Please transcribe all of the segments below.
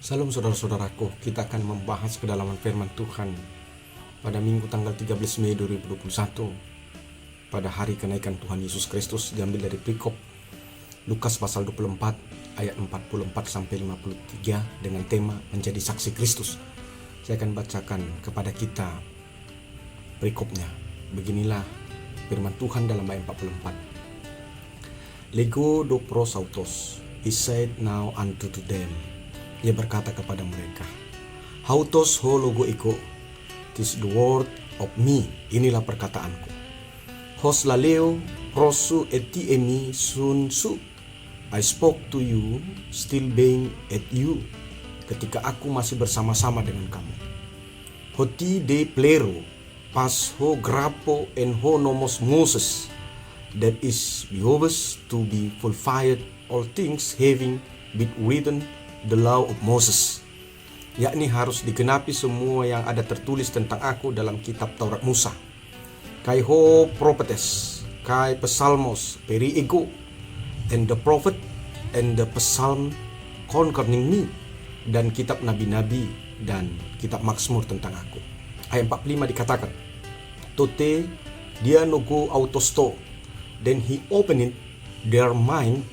Salam saudara-saudaraku, kita akan membahas kedalaman firman Tuhan pada Minggu tanggal 13 Mei 2021 pada hari kenaikan Tuhan Yesus Kristus, diambil dari perikop Lukas pasal 24 ayat 44 sampai 53 dengan tema menjadi saksi Kristus. Saya akan bacakan kepada kita perikopnya. Beginilah firman Tuhan dalam ayat 44. Lego do prosautos, he said now unto them. Ia berkata kepada mereka, Hautos ho logo iko, tis the word of me, inilah perkataanku. Hos laleo prosu eti emi sun su, I spoke to you, still being at you, ketika aku masih bersama-sama dengan kamu. Hoti de plero, pas ho grapo en ho nomos Moses, that is behoves to be fulfilled all things having been written the law of Moses, yakni harus digenapi semua yang ada tertulis tentang aku dalam kitab Taurat Musa. Kai ho prophetes, kai psalmos peri ego, and the prophet and the psalm concerning me, dan kitab nabi-nabi dan kitab Mazmur tentang aku. Ayat 45 dikatakan, Tote dia nogo autosto, then he opened their mind,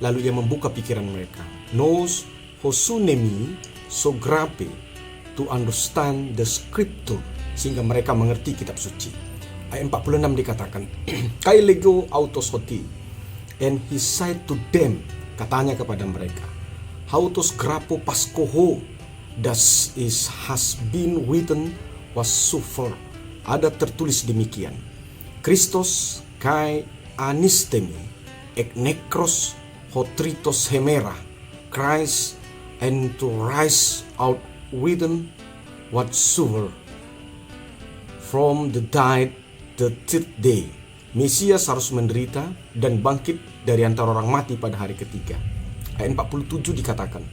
lalu ia membuka pikiran mereka. Knows hosunemi so grape to understand the scripture, sehingga mereka mengerti kitab suci. Ayat 46 dikatakan, Kai lego autos hoti, and he said to them, katanya kepada mereka, Autos grapo paskoho, das is has been written was suffer, ada tertulis demikian. Christos kai anistemi ek nekros hotritos hemera, Christ and to rise out within whatsoever from the dead the third day. Mesias harus menderita dan bangkit dari antara orang mati pada hari ketiga. Ayat 47 dikatakan,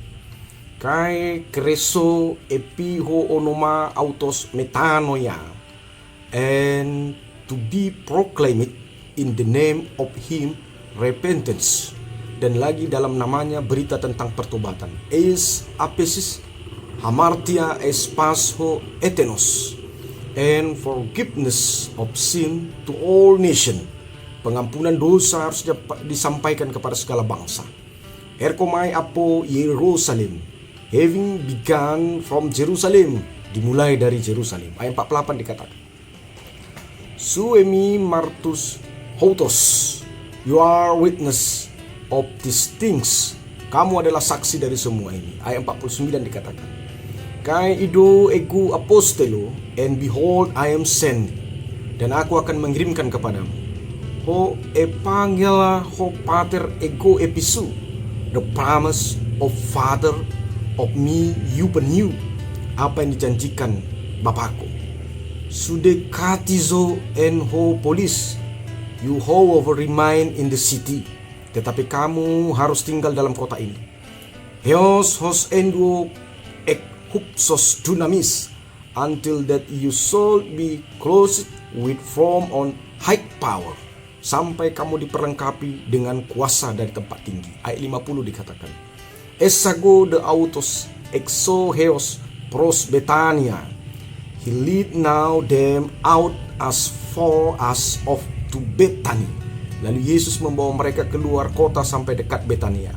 Kai kreso epiho onoma autos metanoia, and to be proclaimed in the name of him repentance, dan lagi dalam namanya berita tentang pertobatan. Es apesis hamartia es pasho etenos, and forgiveness of sin to all nation. Pengampunan dosa harus disampaikan kepada segala bangsa. Erkomai apo Yerusalem, having begun from Jerusalem, dimulai dari Jerusalem. Ayat 48 dikatakan, Suemi martus hautos, you are witness of these things, kamu adalah saksi dari semua ini. Ayat 49 dikatakan, Kai ido ego apostelo, and behold I am sent, dan aku akan mengirimkan kepadamu. Ho epangela ho pater ego episu, the promise of father of me you penew, apa yang dijanjikan Bapakku. Sude katizo en ho polis, you however remain in the city, tetapi kamu harus tinggal dalam kota ini. Heos hos enduo ek hupsos dunamis, until that you shall be clothed with from on high power, sampai kamu diperlengkapi dengan kuasa dari tempat tinggi. Ayat 50 dikatakan, Esago de autos exoheos pros Betania, he lead now them out as far as of to Bethany. Lalu Yesus membawa mereka keluar kota sampai dekat Betania.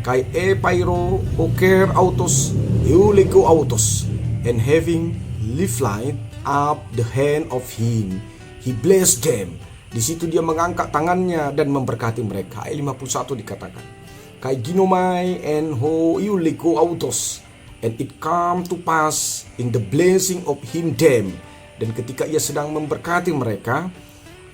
Kai epairo hoker autos eulego autos, and having lifted up the hand of him, he blessed them. Di situ dia mengangkat tangannya dan memberkati mereka. Ayat 51 dikatakan, Kai ginomai en ho eulego autos, and it come to pass in the blessing of him them. Dan ketika ia sedang memberkati mereka,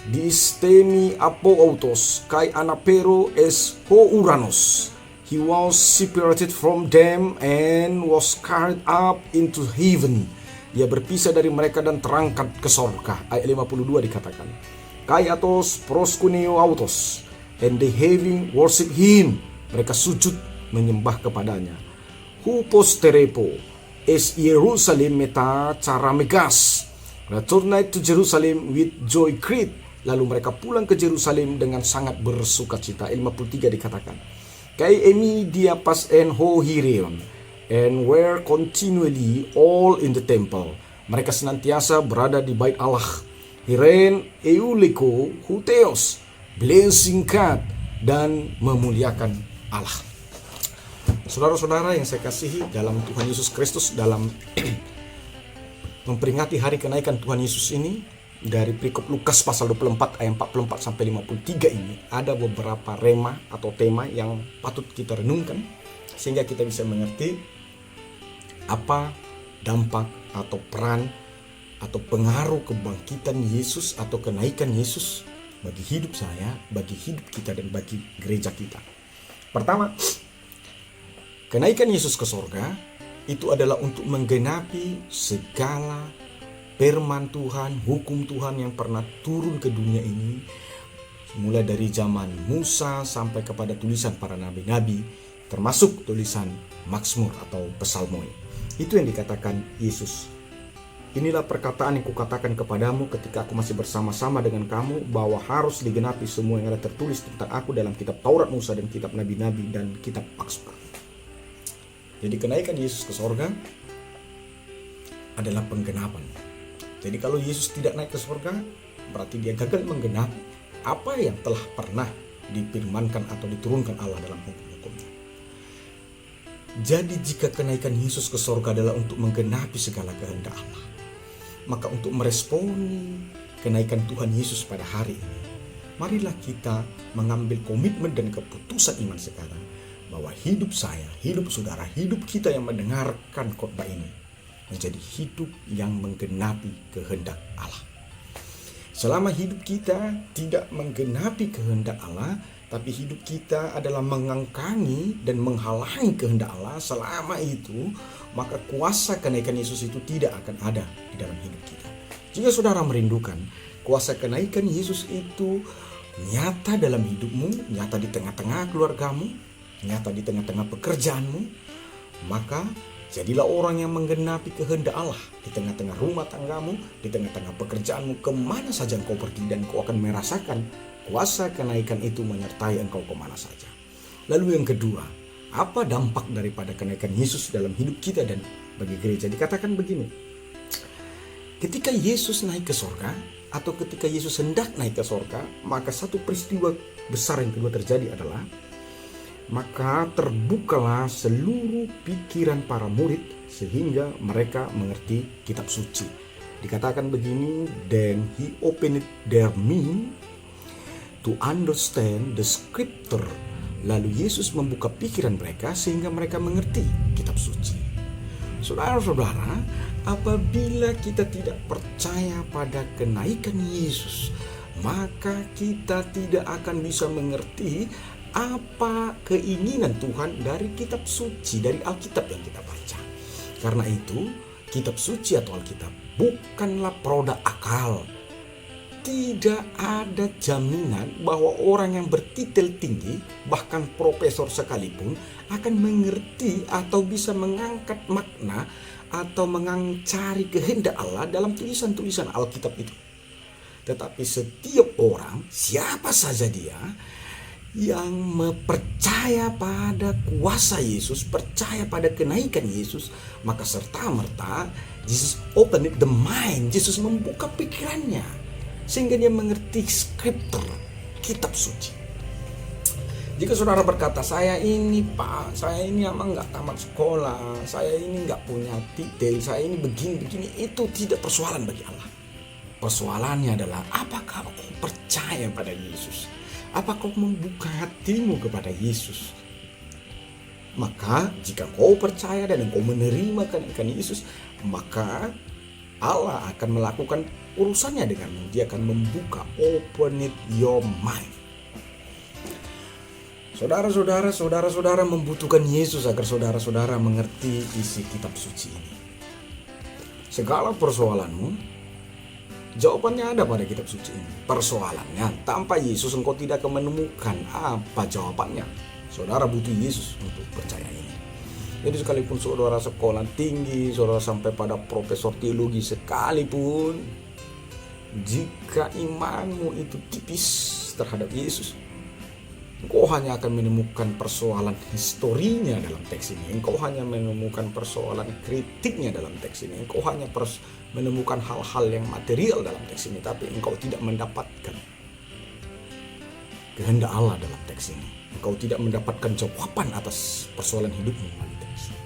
Distemi apo autos kai anapero es ho uranos, he was separated from them and was carried up into heaven. Ia berpisah dari mereka dan terangkat ke sorga. Ayat 52 dikatakan, Kai atos proskuneo autos, and they having worship him, mereka sujud menyembah kepadanya. Hu posterepo es Yerusalem meta cara megas, returned to Jerusalem with joy great. Lalu mereka pulang ke Yerusalem dengan sangat bersukacita. Ayat 53 dikatakan, Kai emi dia pas en ho hireon, and were continually all in the temple. Mereka senantiasa berada di bait Allah. Hiren euliko huteos, blessing God, dan memuliakan Allah. Saudara-saudara yang saya kasihi dalam Tuhan Yesus Kristus, dalam memperingati hari kenaikan Tuhan Yesus ini, dari perikop Lukas pasal 24 ayat 44 sampai 53 ini ada beberapa rema atau tema yang patut kita renungkan sehingga kita bisa mengerti apa dampak atau peran atau pengaruh kebangkitan Yesus atau kenaikan Yesus bagi hidup saya, bagi hidup kita, dan bagi gereja kita. Pertama, kenaikan Yesus ke sorga itu adalah untuk menggenapi segala firman Tuhan, hukum Tuhan yang pernah turun ke dunia ini, mulai dari zaman Musa sampai kepada tulisan para nabi-nabi, termasuk tulisan Mazmur atau Psalmoin. Itu yang dikatakan Yesus. Inilah perkataan yang kukatakan kepadamu ketika aku masih bersama-sama dengan kamu, bahwa harus digenapi semua yang ada tertulis tentang aku dalam kitab Taurat Musa dan kitab nabi-nabi dan kitab Mazmur. Jadi kenaikan Yesus ke sorga adalah penggenapan. Jadi kalau Yesus tidak naik ke surga, berarti dia gagal menggenapi apa yang telah pernah difirmankan atau diturunkan Allah dalam hukum-hukumnya. Jadi jika kenaikan Yesus ke surga adalah untuk menggenapi segala kehendak Allah, maka untuk meresponi kenaikan Tuhan Yesus pada hari ini, marilah kita mengambil komitmen dan keputusan iman sekarang, bahwa hidup saya, hidup saudara, hidup kita yang mendengarkan khotbah ini menjadi hidup yang menggenapi kehendak Allah. Selama hidup kita tidak menggenapi kehendak Allah, tapi hidup kita adalah mengangkangi dan menghalangi kehendak Allah, selama itu maka kuasa kenaikan Yesus itu tidak akan ada di dalam hidup kita. Jika saudara merindukan kuasa kenaikan Yesus itu nyata dalam hidupmu, nyata di tengah-tengah keluargamu, nyata di tengah-tengah pekerjaanmu, maka jadilah orang yang menggenapi kehendak Allah di tengah-tengah rumah tanggamu, di tengah-tengah pekerjaanmu, kemana saja engkau pergi, dan engkau akan merasakan kuasa kenaikan itu menyertai engkau kemana saja. Lalu yang kedua, apa dampak daripada kenaikan Yesus dalam hidup kita dan bagi gereja? Dikatakan begini, ketika Yesus naik ke sorga atau ketika Yesus hendak naik ke sorga, maka satu peristiwa besar yang kedua terjadi adalah maka terbukalah seluruh pikiran para murid sehingga mereka mengerti kitab suci. Dikatakan begini, then he opened their mind to understand the scripture. Lalu Yesus membuka pikiran mereka sehingga mereka mengerti kitab suci. Saudara-saudara, apabila kita tidak percaya pada kenaikan Yesus, maka kita tidak akan bisa mengerti apa keinginan Tuhan dari kitab suci, dari Alkitab yang kita baca. Karena itu, kitab suci atau Alkitab bukanlah produk akal. Tidak ada jaminan bahwa orang yang bertitel tinggi, bahkan profesor sekalipun, akan mengerti atau bisa mengangkat makna atau mencari kehendak Allah dalam tulisan-tulisan Alkitab itu. Tetapi setiap orang, siapa saja dia, yang percaya pada kuasa Yesus, percaya pada kenaikan Yesus, maka serta-merta Jesus opened the mind, Yesus membuka pikirannya sehingga dia mengerti skriptur, kitab suci. Jika saudara berkata, saya ini emang gak tamat sekolah, saya ini gak punya titel, saya ini begini, itu tidak persoalan bagi Allah. Persoalannya adalah, apakah kau percaya pada Yesus? Apakah kau membuka hatimu kepada Yesus? Maka jika kau percaya dan kau menerima kenaikan Yesus, maka Allah akan melakukan urusannya denganmu. Dia akan membuka, open it your mind. Saudara-saudara membutuhkan Yesus agar saudara-saudara mengerti isi kitab suci ini. Segala persoalanmu, jawabannya ada pada kitab suci ini. Persoalannya, tanpa Yesus engkau tidak akan menemukan apa jawabannya. Saudara butuh Yesus untuk percaya ini. Jadi sekalipun saudara sekolah tinggi, saudara sampai pada profesor teologi sekalipun, jika imanmu itu tipis terhadap Yesus, Engkau hanya akan menemukan persoalan historinya dalam teks ini. Engkau hanya menemukan persoalan kritiknya dalam teks ini. Engkau hanya menemukan hal-hal yang material dalam teks ini. Tapi engkau tidak mendapatkan kehendak Allah dalam teks ini. Engkau tidak mendapatkan jawaban atas persoalan hidupmu dalam teks ini.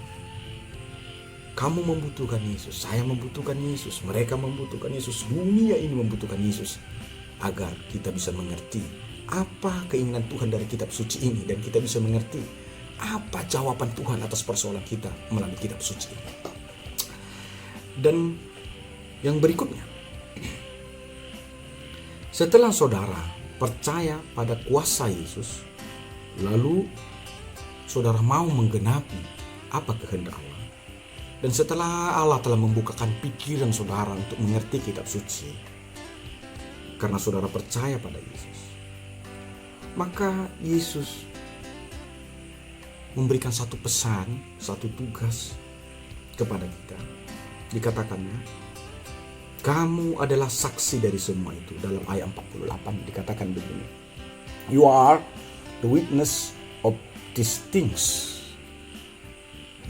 Kamu membutuhkan Yesus, saya membutuhkan Yesus, mereka membutuhkan Yesus, dunia ini membutuhkan Yesus. Agar kita bisa mengerti apa keinginan Tuhan dari kitab suci ini, dan kita bisa mengerti apa jawaban Tuhan atas persoalan kita melalui kitab suci ini. Dan yang berikutnya, setelah saudara percaya pada kuasa Yesus, lalu saudara mau menggenapi apa kehendak Allah, dan setelah Allah telah membukakan pikiran saudara untuk mengerti kitab suci, karena saudara percaya pada Yesus, maka Yesus memberikan satu pesan, satu tugas kepada kita. Dikatakannya, kamu adalah saksi dari semua itu. Dalam ayat 48 dikatakan begini, you are the witness of these things.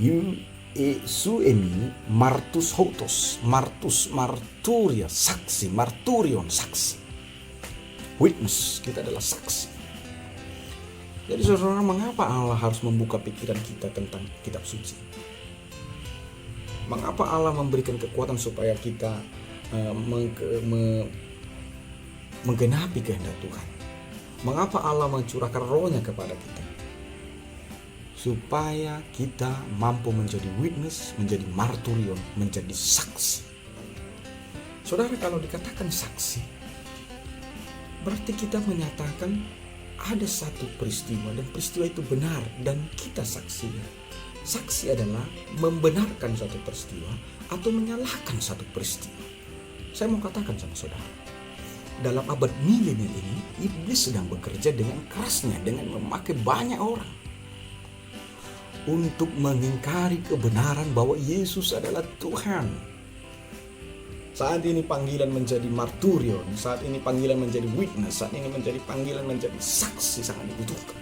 You su emi martus hotos, marturia, saksi, marturion, saksi. Witness, kita adalah saksi. Jadi saudara, mengapa Allah harus membuka pikiran kita tentang kitab suci? Mengapa Allah memberikan kekuatan supaya kita menggenapi kehendak Tuhan? Mengapa Allah mencurahkan rohnya kepada kita? Supaya kita mampu menjadi witness, menjadi marturion, menjadi saksi. Saudara, kalau dikatakan saksi, berarti kita menyatakan ada satu peristiwa, dan peristiwa itu benar dan kita saksinya. Saksi adalah membenarkan satu peristiwa atau menyalahkan satu peristiwa. Saya mau katakan sama saudara, dalam abad milenial ini, iblis sedang bekerja dengan kerasnya dengan memakai banyak orang untuk mengingkari kebenaran bahwa Yesus adalah Tuhan. Saat ini panggilan menjadi marturion, saat ini panggilan menjadi witness, saat ini menjadi panggilan menjadi saksi sangat dibutuhkan.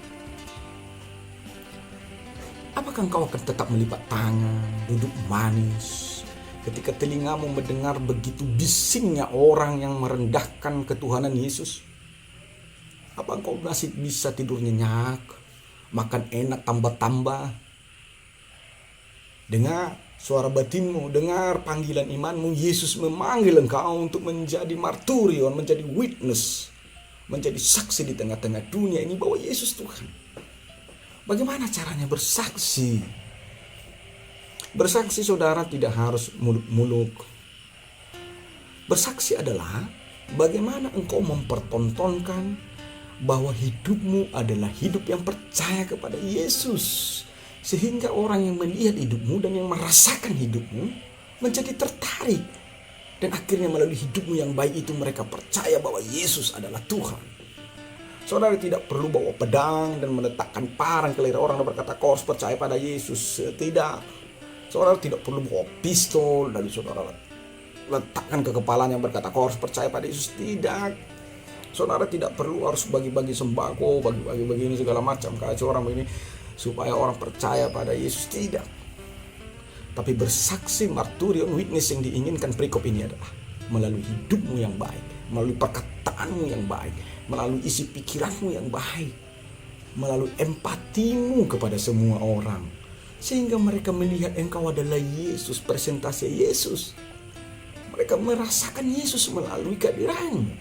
Apakah engkau akan tetap melipat tangan, duduk manis, ketika telingamu mendengar begitu bisingnya orang yang merendahkan ketuhanan Yesus? Apa engkau masih bisa tidur nyenyak, makan enak tambah-tambah? Dengar suara batinmu, dengar panggilan imanmu. Yesus memanggil engkau untuk menjadi marturion, menjadi witness, menjadi saksi di tengah-tengah dunia ini bahwa Yesus Tuhan. Bagaimana caranya bersaksi? Bersaksi, saudara, tidak harus muluk-muluk. Bersaksi adalah bagaimana engkau mempertontonkan bahwa hidupmu adalah hidup yang percaya kepada Yesus. Sehingga orang yang melihat hidupmu dan yang merasakan hidupmu menjadi tertarik. Dan akhirnya melalui hidupmu yang baik itu mereka percaya bahwa Yesus adalah Tuhan. Saudara tidak perlu bawa pedang dan meletakkan parang ke leher orang dan berkata kau harus percaya pada Yesus. Tidak. Saudara tidak perlu bawa pistol dan saudara letakkan ke kepalanya yang berkata kau harus percaya pada Yesus. Tidak. Saudara tidak perlu harus bagi-bagi sembako, bagi-bagi begini segala macam kacau orang begini supaya orang percaya pada Yesus. Tidak. Tapi bersaksi, marturion, witness yang diinginkan perikop ini adalah melalui hidupmu yang baik, melalui perkataanmu yang baik, melalui isi pikiranmu yang baik, melalui empatimu kepada semua orang, sehingga mereka melihat engkau adalah Yesus, presentasi Yesus. Mereka merasakan Yesus melalui kehadiranmu.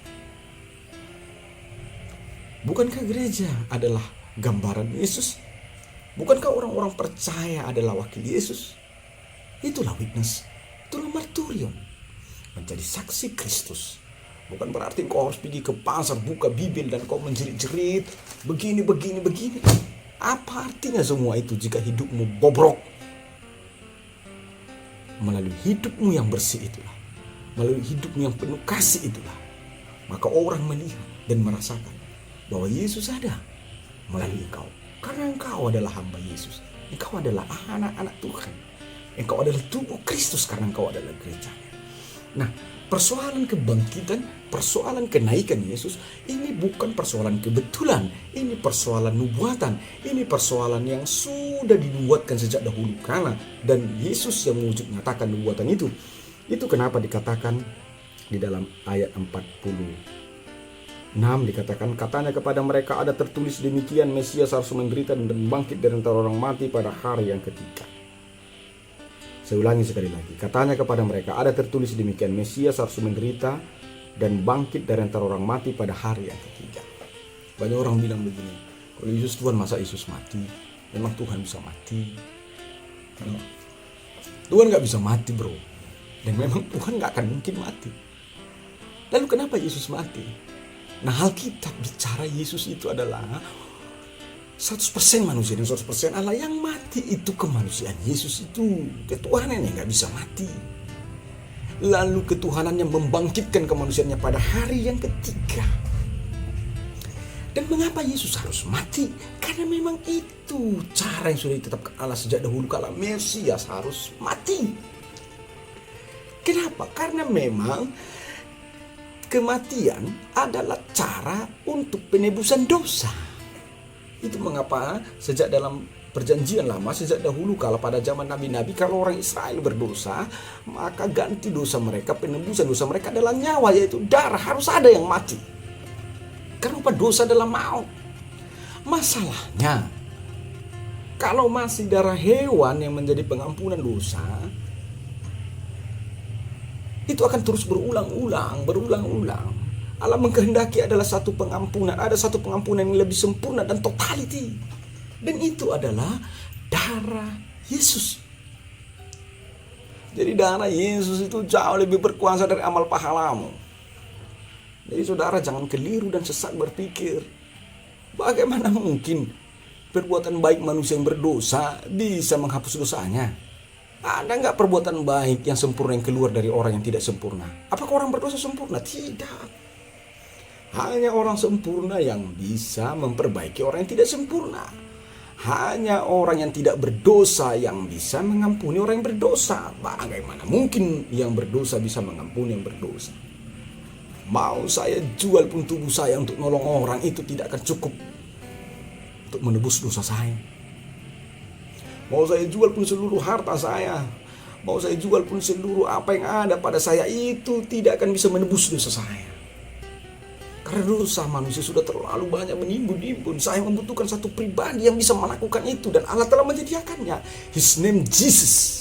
Bukankah gereja adalah gambaran Yesus? Bukankah orang-orang percaya adalah wakil Yesus? Itulah witness, itulah marturion, menjadi saksi Kristus. Bukan berarti kau harus pergi ke pasar, buka Bibel dan kau menjerit-jerit begini. Apa artinya semua itu jika hidupmu bobrok? Melalui hidupmu yang bersih itulah, melalui hidupmu yang penuh kasih itulah, maka orang melihat dan merasakan bahwa Yesus ada melalui engkau. Karena engkau adalah hamba Yesus. Engkau adalah anak-anak Tuhan. Engkau adalah tubuh Kristus karena engkau adalah gerejanya. Nah, Persoalan kebangkitan, persoalan kenaikan Yesus, ini bukan persoalan kebetulan, ini persoalan nubuatan, ini persoalan yang sudah dinubuatkan sejak dahulu kala, dan Yesus yang mewujud nyatakan nubuatan itu. Itu kenapa dikatakan di dalam ayat 46 dikatakan, katanya kepada mereka, ada tertulis demikian, Mesias harus menderita dan bangkit dari antara orang mati pada hari yang ketiga. Saya ulangi sekali lagi, katanya kepada mereka, ada tertulis demikian, Mesias harus menderita dan bangkit dari antara orang mati pada hari yang ketiga. Banyak orang bilang begini, kalau Yesus Tuhan, masa Yesus mati? Memang Tuhan bisa mati? Tuhan gak bisa mati, bro. Dan memang Tuhan gak akan mungkin mati. Lalu kenapa Yesus mati? Nah, Alkitab bicara Yesus itu adalah 100% manusia dan 100% Allah. Yang mati itu kemanusiaan Yesus itu. Ketuhanannya gak bisa mati. Lalu ketuhanannya membangkitkan kemanusiaannya pada hari yang ketiga. Dan mengapa Yesus harus mati? Karena memang itu cara yang sudah ditetapkan Allah sejak dahulu kala, Mesias harus mati. Kenapa? Karena memang kematian adalah cara untuk penebusan dosa. Itu mengapa sejak dalam perjanjian lama, sejak dahulu kala pada zaman nabi-nabi, kalau orang Israel berdosa, maka ganti dosa mereka, penebusan dosa mereka adalah nyawa, yaitu darah. Harus ada yang mati. Karena dosa adalah maut. Masalahnya, kalau masih darah hewan yang menjadi pengampunan dosa, itu akan terus berulang-ulang. Allah mengkehendaki adalah satu pengampunan, ada satu pengampunan yang lebih sempurna dan totality. Dan itu adalah darah Yesus. Jadi darah Yesus itu jauh lebih berkuasa dari amal pahalamu. Jadi saudara jangan keliru dan sesat berpikir, bagaimana mungkin perbuatan baik manusia yang berdosa bisa menghapus dosanya? Ada nggak perbuatan baik yang sempurna yang keluar dari orang yang tidak sempurna? Apakah orang berdosa sempurna? Tidak. Hanya orang sempurna yang bisa memperbaiki orang yang tidak sempurna. Hanya orang yang tidak berdosa yang bisa mengampuni orang yang berdosa. Bagaimana mungkin yang berdosa bisa mengampuni yang berdosa? Mau saya jual pun tubuh saya untuk nolong orang, itu tidak akan cukup untuk menebus dosa saya. Mau saya jual pun seluruh harta saya, mau saya jual pun seluruh apa yang ada pada saya, itu tidak akan bisa menebus dosa saya. Karena dosa manusia sudah terlalu banyak menimbun-nimbun. Saya membutuhkan satu pribadi yang bisa melakukan itu, dan Allah telah menyediakannya. His name Jesus.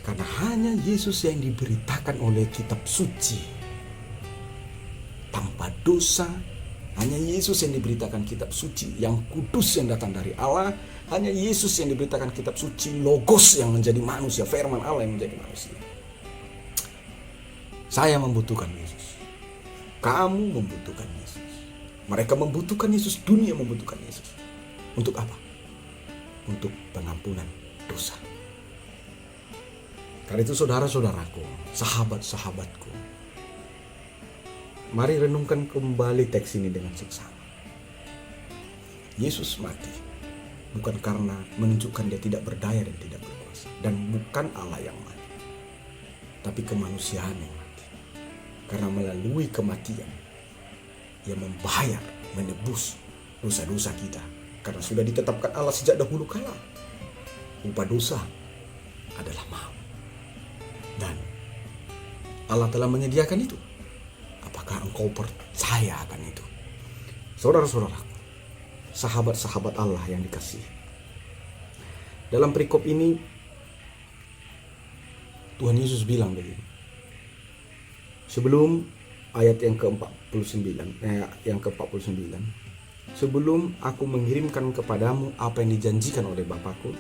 Karena hanya Yesus yang diberitakan oleh kitab suci tanpa dosa. Hanya Yesus yang diberitakan kitab suci yang kudus yang datang dari Allah. Hanya Yesus yang diberitakan kitab suci Logos yang menjadi manusia, firman Allah yang menjadi manusia. Saya membutuhkan Yesus. Kamu membutuhkan Yesus. Mereka membutuhkan Yesus. Dunia membutuhkan Yesus. Untuk apa? Untuk pengampunan dosa. Karena itu saudara-saudaraku, sahabat-sahabatku, mari renungkan kembali teks ini dengan seksama. Yesus mati bukan karena menunjukkan dia tidak berdaya dan tidak berkuasa, dan bukan Allah yang mati, tapi kemanusiaan yang mati. Karena melalui kematian ia membayar, menebus dosa-dosa kita. Karena sudah ditetapkan Allah sejak dahulu kala, upah dosa adalah maut. Dan Allah telah menyediakan itu. Apakah engkau percaya akan itu? Saudara-saudaraku, sahabat-sahabat Allah yang dikasihi, dalam perikop ini Tuhan Yesus bilang begini. Sebelum ayat yang ke-49, sebelum aku mengirimkan kepadamu apa yang dijanjikan oleh Bapakku,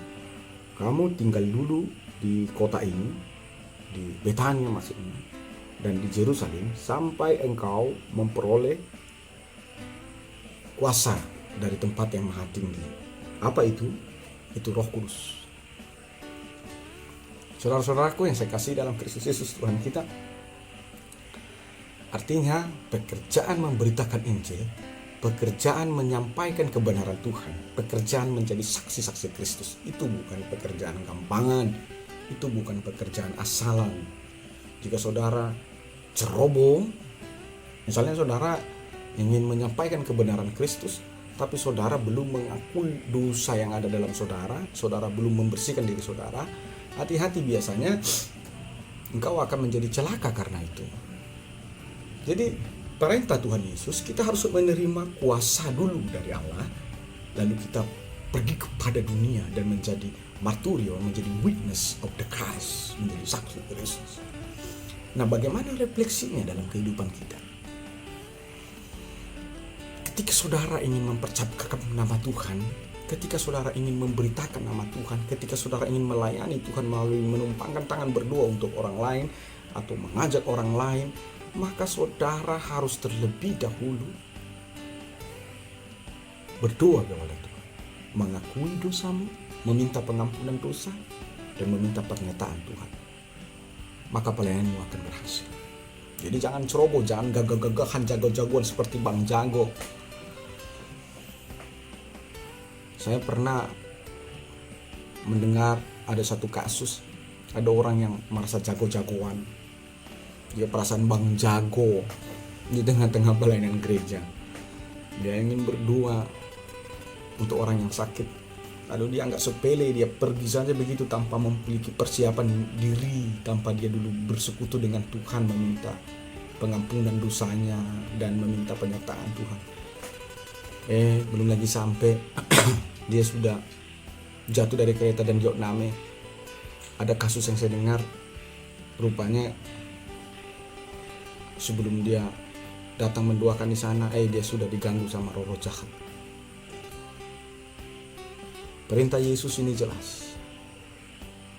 kamu tinggal dulu di kota ini, di Betania maksudnya, dan di Yerusalem, sampai engkau memperoleh kuasa dari tempat yang maha tinggi. Apa itu? Itu Roh Kudus. Saudara-saudaraku yang saya kasih dalam Kristus Yesus Tuhan kita, artinya pekerjaan memberitakan Injil, pekerjaan menyampaikan kebenaran Tuhan, pekerjaan menjadi saksi-saksi Kristus, itu bukan pekerjaan gampangan. Itu bukan pekerjaan asalan. Jika saudara ceroboh, misalnya saudara ingin menyampaikan kebenaran Kristus, tapi saudara belum mengakui dosa yang ada dalam saudara, saudara belum membersihkan diri saudara, hati-hati, biasanya engkau akan menjadi celaka karena itu. Jadi perintah Tuhan Yesus, kita harus menerima kuasa dulu dari Allah, lalu kita pergi kepada dunia dan menjadi marturion, menjadi witness of the Christ, menjadi saksi Kristus. Nah, bagaimana refleksinya dalam kehidupan kita? Ketika saudara ingin mempercapkan nama Tuhan, ketika saudara ingin memberitakan nama Tuhan, ketika saudara ingin melayani Tuhan melalui menumpangkan tangan berdoa untuk orang lain atau mengajak orang lain, maka saudara harus terlebih dahulu berdoa kepada Tuhan, mengakui dosamu, meminta pengampunan dosa, dan meminta pernyataan Tuhan. Maka pelayananmu akan berhasil. Jadi jangan ceroboh, jangan gagah-gagahan, jago-jagoan seperti Bang Jago. Saya pernah mendengar ada satu kasus, ada orang yang merasa jago-jagoan. Dia perasaan Bang Jago di tengah-tengah pelayanan gereja. Dia ingin berdoa untuk orang yang sakit. Lalu dia anggap sepele, dia pergi saja begitu tanpa memiliki persiapan diri, tanpa dia dulu bersekutu dengan Tuhan, meminta pengampunan dosanya dan meminta penyertaan Tuhan. Belum lagi sampai dia sudah jatuh dari kereta dan Vietnam. Ada kasus yang saya dengar, rupanya sebelum dia datang mendoakan di sana, dia sudah diganggu sama roh jahat. Perintah Yesus ini jelas.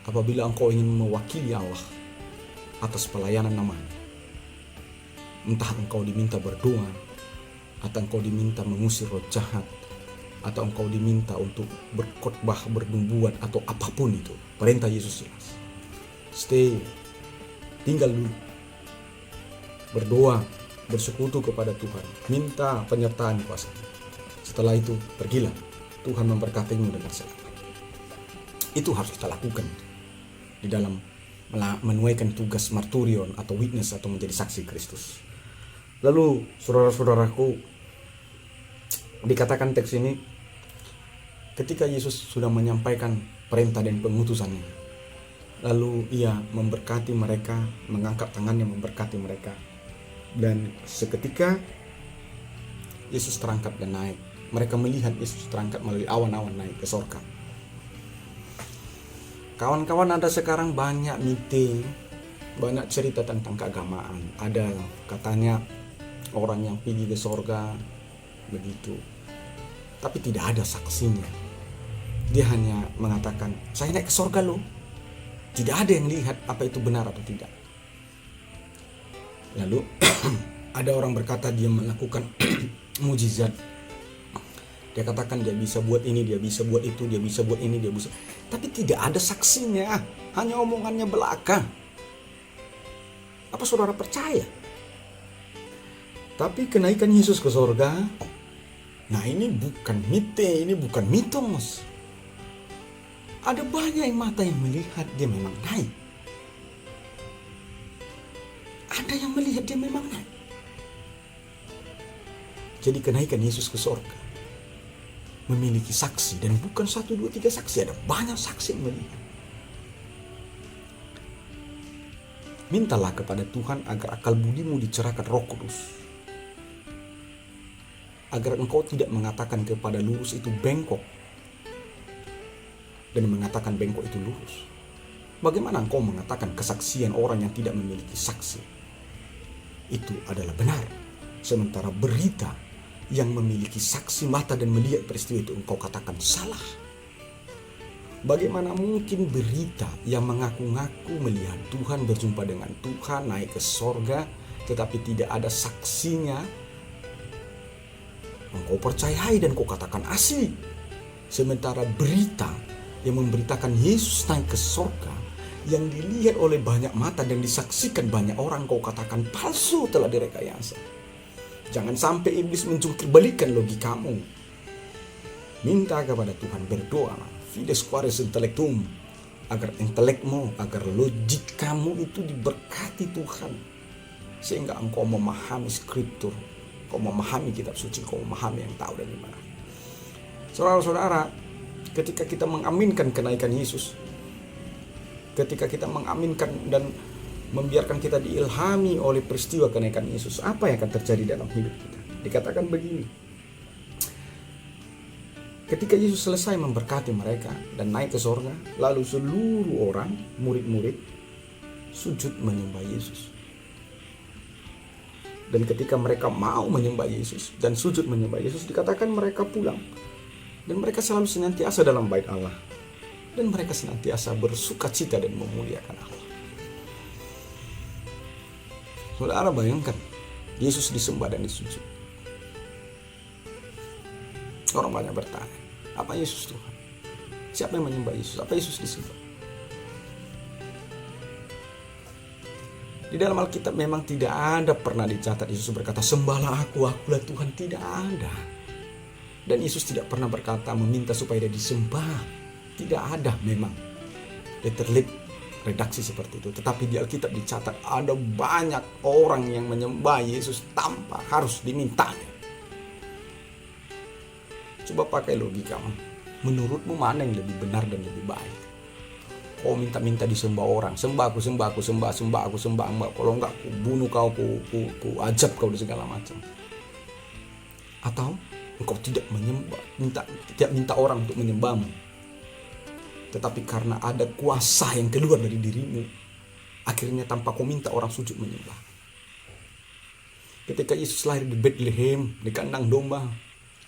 Apabila engkau ingin mewakili Allah atas pelayanan namanya, entah engkau diminta berdoa, atau engkau diminta mengusir roh jahat, atau engkau diminta untuk berkhotbah, bernubuat, atau apapun itu, perintah Yesus jelas. Stay, tinggal dulu, berdoa, bersekutu kepada Tuhan, minta penyertaan kuasa. Setelah itu pergilah, Tuhan memberkatimu dengan selamat. Itu harus kita lakukan di dalam menuaikan tugas marturion atau witness atau menjadi saksi Kristus. Lalu saudara-saudaraku, dikatakan teks ini, ketika Yesus sudah menyampaikan perintah dan pengutusannya, lalu ia memberkati mereka, mengangkat tangannya memberkati mereka, dan seketika Yesus terangkat dan naik. Mereka melihat Yesus terangkat melalui awan-awan naik ke sorga. Kawan-kawan, ada sekarang banyak meeting, banyak cerita tentang keagamaan. Ada katanya orang yang pergi ke sorga begitu, tapi tidak ada saksinya. Dia hanya mengatakan, saya naik ke sorga loh. Tidak ada yang lihat apa itu benar atau tidak. Lalu ada orang berkata dia melakukan mujizat. Dia katakan dia bisa buat ini, dia bisa buat itu, dia bisa buat ini, dia bisa. Tapi tidak ada saksinya, hanya omongannya belaka. Apa saudara percaya? Tapi kenaikan Yesus ke sorga, nah ini bukan mite, ini bukan mitos. Ada banyak yang mata yang melihat dia memang naik. Ada yang melihat dia memang naik. Jadi kenaikan Yesus ke sorga memiliki saksi, dan bukan 1, 2, 3 saksi, ada banyak saksi yang melihat. Mintalah kepada Tuhan agar akal budimu dicerahkan Roh Kudus, agar engkau tidak mengatakan kepada lurus itu bengkok dan mengatakan bengkok itu lurus. Bagaimana engkau mengatakan kesaksian orang yang tidak memiliki saksi itu adalah benar, sementara berita yang memiliki saksi mata dan melihat peristiwa itu engkau katakan salah? Bagaimana mungkin berita yang mengaku-ngaku melihat Tuhan, berjumpa dengan Tuhan, naik ke sorga, tetapi tidak ada saksinya, engkau percayai dan kau katakan asli? Sementara berita yang memberitakan Yesus naik ke sorga, yang dilihat oleh banyak mata dan disaksikan banyak orang, kau katakan palsu, telah direkayasa. Jangan sampai iblis mencungkil balikan logikamu. Minta kepada Tuhan, berdoa, fides quaes intellectum, agar intelekmu, agar logikamu itu diberkati Tuhan, sehingga engkau memahami skriptur, kau memahami kitab suci, kau memahami yang tahu dari mana. Saudara-saudara, ketika kita mengaminkan kenaikan Yesus, ketika kita mengaminkan dan membiarkan kita diilhami oleh peristiwa kenaikan Yesus, apa yang akan terjadi dalam hidup kita? Dikatakan begini, ketika Yesus selesai memberkati mereka dan naik ke sorga, lalu seluruh orang, murid-murid, sujud menyembah Yesus. Dan ketika mereka mau menyembah Yesus dan sujud menyembah Yesus, dikatakan mereka pulang. Dan mereka selalu senantiasa dalam bait Allah. Dan mereka senantiasa bersuka cita dan memuliakan Allah. Saudara bayangkan, Yesus disembah dan disujud. Orang banyak bertanya, apa Yesus Tuhan? Siapa yang menyembah Yesus? Apa Yesus disembah? Di dalam Alkitab memang tidak ada pernah dicatat Yesus berkata, sembahlah aku, akulah Tuhan. Tidak ada. Dan Yesus tidak pernah berkata meminta supaya dia disembah. Tidak ada memang detail redaksi seperti itu. Tetapi di Alkitab dicatat ada banyak orang yang menyembah Yesus tanpa harus dimintanya. Coba pakai logikamu. Menurutmu mana yang lebih benar dan lebih baik? Kau minta-minta disembah orang. Sembah aku. Kalau enggak aku bunuh kau, ku ajab kau dan segala macam. Atau engkau tidak menyembah, tidak minta orang untuk menyembahmu, tetapi karena ada kuasa yang keluar dari dirimu, akhirnya tanpa kau minta orang sujud menyembah. Ketika Yesus lahir di Bethlehem, di kandang domba,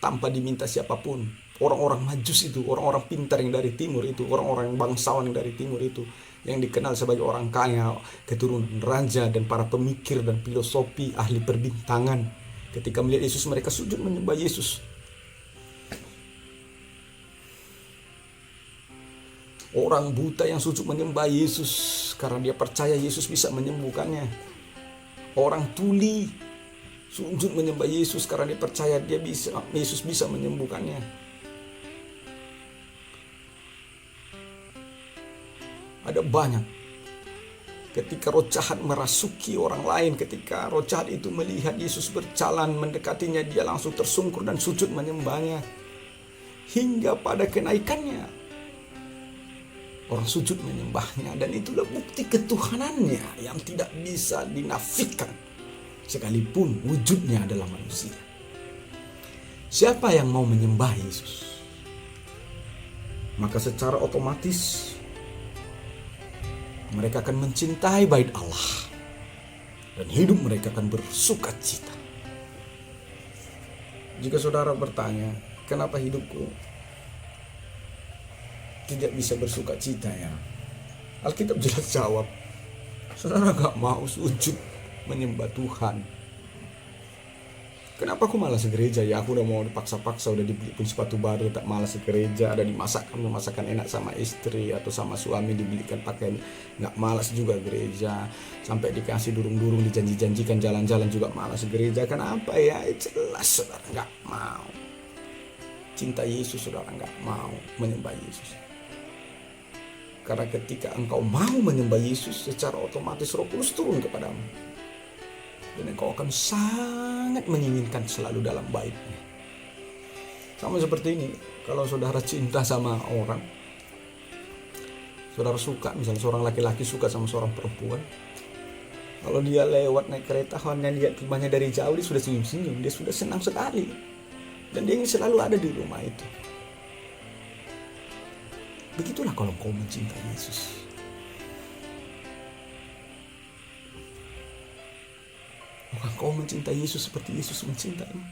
tanpa diminta siapapun, orang-orang Majus itu, orang-orang pintar yang dari timur itu, orang-orang yang bangsawan yang dari timur itu, yang dikenal sebagai orang kaya, keturunan raja dan para pemikir dan filosofi, ahli perbintangan, ketika melihat Yesus, mereka sujud menyembah Yesus. Orang buta yang sujud menyembah Yesus karena dia percaya Yesus bisa menyembuhkannya. Orang tuli sujud menyembah Yesus karena dia percaya Yesus bisa menyembuhkannya. Ada banyak. Ketika roh jahat merasuki orang lain, ketika roh jahat itu melihat Yesus berjalan mendekatinya, dia langsung tersungkur dan sujud menyembahnya. Hingga pada kenaikannya, orang sujud menyembahnya. Dan itulah bukti ketuhanannya yang tidak bisa dinafikan, sekalipun wujudnya adalah manusia. Siapa yang mau menyembah Yesus, maka secara otomatis mereka akan mencintai bait Allah dan hidup mereka akan bersuka cita. Jika saudara bertanya, kenapa hidupku tidak bisa bersuka cita ya? Alkitab jelas jawab, saudara gak mau sujud menyembah Tuhan. Kenapa aku malas ke gereja ya? Aku udah mau dipaksa-paksa, udah dibeli pun sepatu baru, tak malas ke gereja. Ada dimasakan enak sama istri atau sama suami, dibelikan pakaian, nggak malas juga gereja. Sampai dikasih durung-durung, dijanji-janjikan jalan-jalan juga malas gereja. Kenapa ya? Jelas saudara nggak mau cinta Yesus, saudara nggak mau menyembah Yesus. Karena ketika engkau mau menyembah Yesus, secara otomatis Roh Kudus turun kepadamu. Dan engkau akan sangat menginginkan selalu dalam baitnya. Sama seperti ini, kalau saudara cinta sama orang, saudara suka, misalnya seorang laki-laki suka sama seorang perempuan, kalau dia lewat naik kereta, hanya lihat rumahnya dari jauh, dia sudah senyum-senyum, dia sudah senang sekali. Dan dia ingin selalu ada di rumah itu. Begitulah kalau kau mencintai Yesus. Bukan kau mencintai Yesus seperti Yesus mencintaimu.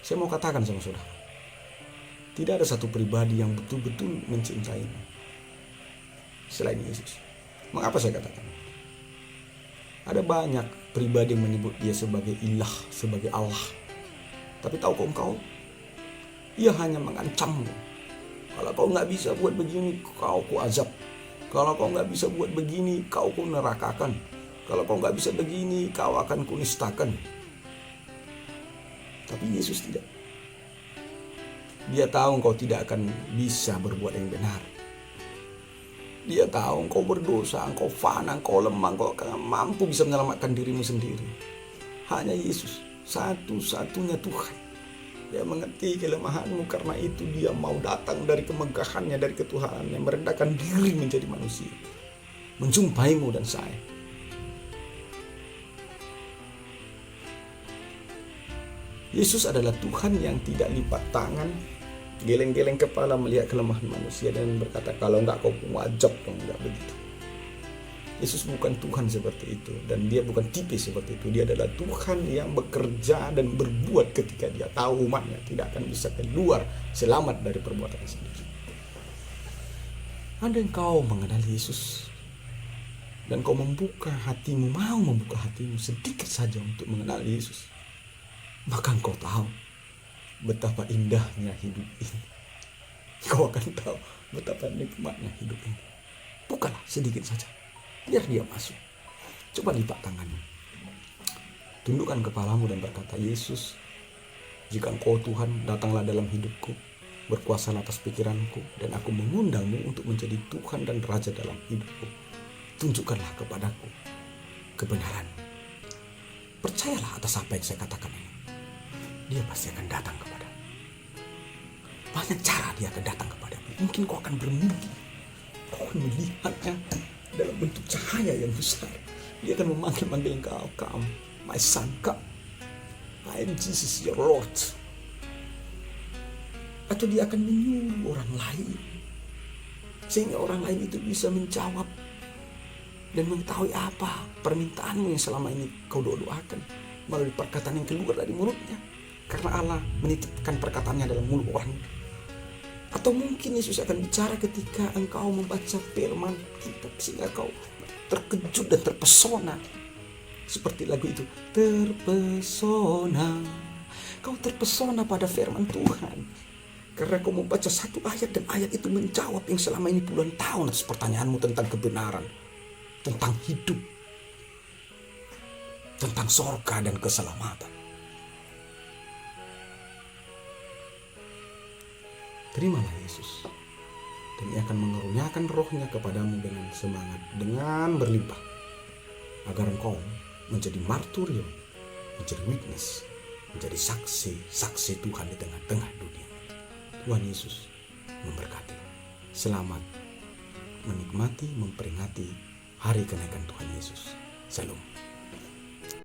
Saya mau katakan sama saudara, tidak ada satu pribadi yang betul-betul mencintaimu selain Yesus. Mengapa saya katakan? Ada banyak pribadi yang menyebut dia sebagai ilah, sebagai Allah. Tapi tahukah engkau, ia hanya mengancammu. Kalau kau nggak bisa buat begini, kau azab. Kalau kau nggak bisa buat begini, kau nerakakan. Kalau kau nggak bisa begini, kau akan kunistakan. Tapi Yesus tidak. Dia tahu kau tidak akan bisa berbuat yang benar. Dia tahu engkau berdosa, engkau fana, engkau lemah, engkau gak mampu bisa menyelamatkan dirimu sendiri. Hanya Yesus, satu-satunya Tuhan. Dia mengerti kelemahanmu, karena itu dia mau datang dari kemegahannya, dari ketuhanannya, merendahkan diri menjadi manusia, menjumpaimu dan saya. Yesus adalah Tuhan yang tidak lipat tangan, geleng-geleng kepala melihat kelemahan manusia dan berkata, kalau enggak kau wajib dong, enggak begitu. Yesus bukan Tuhan seperti itu, dan dia bukan tipe seperti itu. Dia adalah Tuhan yang bekerja dan berbuat ketika dia tahu umatnya tidak akan bisa keluar selamat dari perbuatannya sendiri. Andai engkau mengenal Yesus dan kau membuka hatimu, mau membuka hatimu sedikit saja untuk mengenal Yesus, maka engkau tahu betapa indahnya hidup ini. Kau akan tahu betapa nikmatnya hidup ini. Bukalah sedikit saja, biar dia masuk. Coba lipat tanganmu, tundukkan kepalamu dan berkata, Yesus, jika engkau Tuhan, datanglah dalam hidupku, berkuasa atas pikiranku, dan aku mengundangmu untuk menjadi Tuhan dan Raja dalam hidupku. Tunjukkanlah kepadaku kebenaran. Percayalah atas apa yang saya katakan ini. Dia pasti akan datang kepadamu. Banyak cara dia akan datang kepadamu. Mungkin kau akan bermimpi, kau akan melihatnya dalam bentuk cahaya yang besar. Dia akan memanggil engkau, come, my son, come. I am Jesus your Lord. Atau dia akan menyuruh orang lain, sehingga orang lain itu bisa menjawab dan mengetahui apa permintaanmu yang selama ini kau doakan melalui perkataan yang keluar dari mulutnya. Karena Allah menitipkan perkataannya dalam mulut orang. Atau mungkin Yesus akan bicara ketika engkau membaca firman kita, sehingga kau terkejut dan terpesona. Seperti lagu itu, terpesona. Kau terpesona pada firman Tuhan, karena kau membaca satu ayat dan ayat itu menjawab yang selama ini puluhan tahun atas pertanyaanmu tentang kebenaran, tentang hidup, tentang sorga dan keselamatan. Terimalah Yesus, dan Ia akan mengaruniakan rohnya kepadamu dengan semangat, dengan berlimpah, agar engkau menjadi marturium, menjadi witness, menjadi saksi Tuhan di tengah-tengah dunia. Tuhan Yesus memberkati. Selamat menikmati, memperingati hari kenaikan Tuhan Yesus. Shalom.